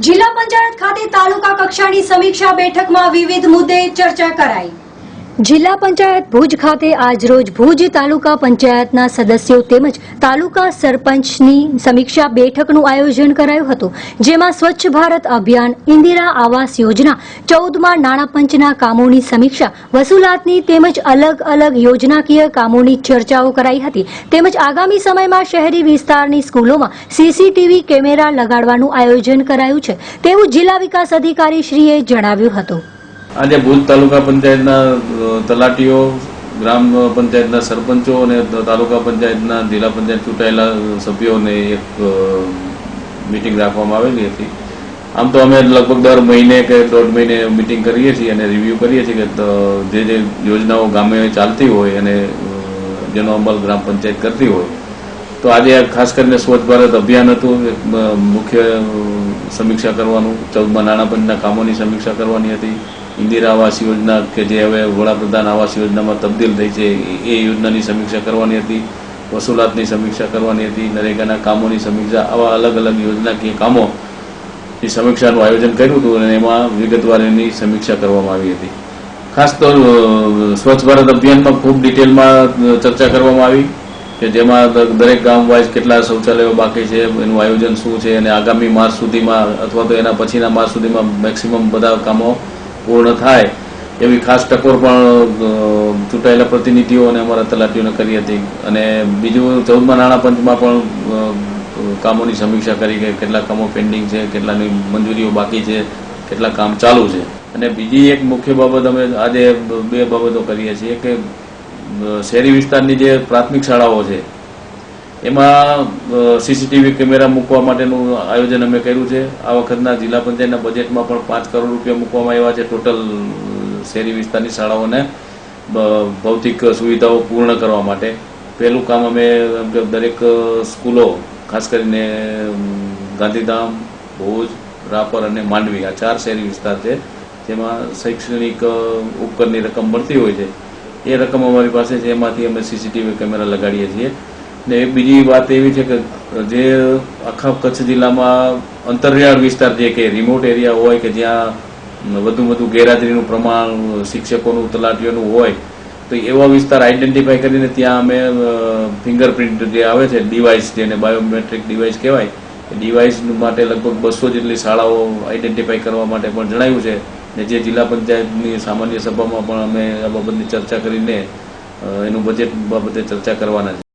જિલ્લા પંચાયત ખાતે તાલુકા કક્ષાની સમીક્ષા બેઠકમાં વિવિધ મુદ્દે ચર્ચા કરાઈ। જિલ્લા પંચાયત ભુજ ખાતે આજરોજ ભુજ તાલુકા પંચાયતના સદસ્યો તેમજ તાલુકા સરપંચની સમીક્ષા બેઠકનું આયોજન કરાયું હતું, જેમાં સ્વચ્છ ભારત અભિયાન, ઇન્દિરા આવાસ યોજના, 14મા નાણાં પંચના કામોની સમીક્ષા, વસૂલાતની તેમજ અલગ અલગ યોજનાકીય કામોની ચર્ચાઓ કરાઈ હતી। તેમજ આગામી સમયમાં શહેરી વિસ્તારની સ્કૂલોમાં સીસીટીવી કેમેરા લગાડવાનું આયોજન કરાયું છે તેવું જિલ્લા વિકાસ અધિકારી શ્રીએ જણાવ્યું હતું। આજે ભુજ તાલુકા પંચાયતના તલાટીઓ, ગ્રામ પંચાયતના સરપંચો અને તાલુકા પંચાયતના જિલ્લા પંચાયત ચૂંટાયેલા સભ્યોને એક મીટિંગ રાખવામાં આવેલી હતી। આમ તો અમે લગભગ દર મહિને કે દોઢ મહિને મીટિંગ કરીએ છીએ અને રિવ્યૂ કરીએ છીએ કે જે યોજનાઓ ગામે ચાલતી હોય અને જેનો અમલ ગ્રામ પંચાયત કરતી હોય, તો આજે ખાસ કરીને સ્વચ્છ ભારત અભિયાન હતું, મુખ્ય સમીક્ષા કરવાનું, 14મા નાણાં પંચના કામોની સમીક્ષા કરવાની હતી, ઇન્દિરા આવાસ યોજના કે જે હવે વડાપ્રધાન આવાસ યોજનામાં તબદીલ થઈ છે એ યોજનાની સમીક્ષા કરવાની હતી, વસૂલાતની સમીક્ષા કરવાની હતી, નરેગાના કામોની સમીક્ષા, આવા અલગ અલગ યોજનાકીય કામોની સમીક્ષાનું આયોજન કર્યું હતું અને એમાં વિગતવાર એની સમીક્ષા કરવામાં આવી હતી। ખાસ તો સ્વચ્છ ભારત અભિયાનમાં ખૂબ ડિટેલમાં ચર્ચા કરવામાં આવી કે જેમાં દરેક ગામ વાઇઝ કેટલા શૌચાલયો બાકી છે, એનું આયોજન શું છે અને આગામી માર્ચ સુધીમાં અથવા તો એના પછીના માર્ચ સુધીમાં મેક્સિમમ બધા કામો પૂર્ણ થાય એવી ખાસ ટકોર પણ ચૂંટાયેલા પ્રતિનિધિઓ અને અમારા તલાટીઓને કરી હતી। અને બીજું 14મા નાણાં પંચમાં પણ કામોની સમીક્ષા કરી કે કેટલા કામો પેન્ડિંગ છે, કેટલાની મંજૂરીઓ બાકી છે, કેટલા કામ ચાલુ છે। અને બીજી એક મુખ્ય બાબત અમે આજે બે બાબતો કરીએ છીએ કે શહેરી વિસ્તારની જે પ્રાથમિક શાળાઓ છે એમાં સીસીટીવી કેમેરા મૂકવા માટેનું આયોજન અમે કર્યું છે। આ વખતના જિલ્લા પંચાયતના બજેટમાં પણ 5 કરોડ રૂપિયા મૂકવામાં આવ્યા છે ટોટલ શહેરી વિસ્તારની શાળાઓને ભૌતિક સુવિધાઓ પૂર્ણ કરવા માટે। પહેલું કામ અમે દરેક સ્કૂલો, ખાસ કરીને ગાંધીધામ, ભુજ, રાપર અને માંડવી, આ 4 શહેરી વિસ્તાર છે જેમાં શૈક્ષણિક ઉપકરની રકમ મળતી હોય છે, એ રકમ અમારી પાસે છે, એમાંથી અમે સીસીટીવી કેમેરા લગાડીએ છીએ। ને એક બીજી વાત એવી છે કે જે આખા કચ્છ જિલ્લામાં અંતરિયાળ વિસ્તાર જે કે રિમોટ એરિયા હોય કે જ્યાં વધુ ગેરહાજરીનું પ્રમાણ શિક્ષકોનું, તલાટીઓનું હોય, તો એવા વિસ્તાર આઈડેન્ટિફાઈ કરીને ત્યાં અમે ફિંગરપ્રિન્ટ જે આવે છે ડિવાઇસ, જેને બાયોમેટ્રિક ડિવાઇસ કહેવાય, એ ડિવાઇસ માટે લગભગ 200 જેટલી શાળાઓ આઈડેન્ટિફાઈ કરવા માટે પણ જણાવ્યું છે। ને જે જિલ્લા પંચાયતની સામાન્ય સભામાં પણ અમે આ બાબતની ચર્ચા કરીને એનું બજેટ બાબતે ચર્ચા કરવાના છે।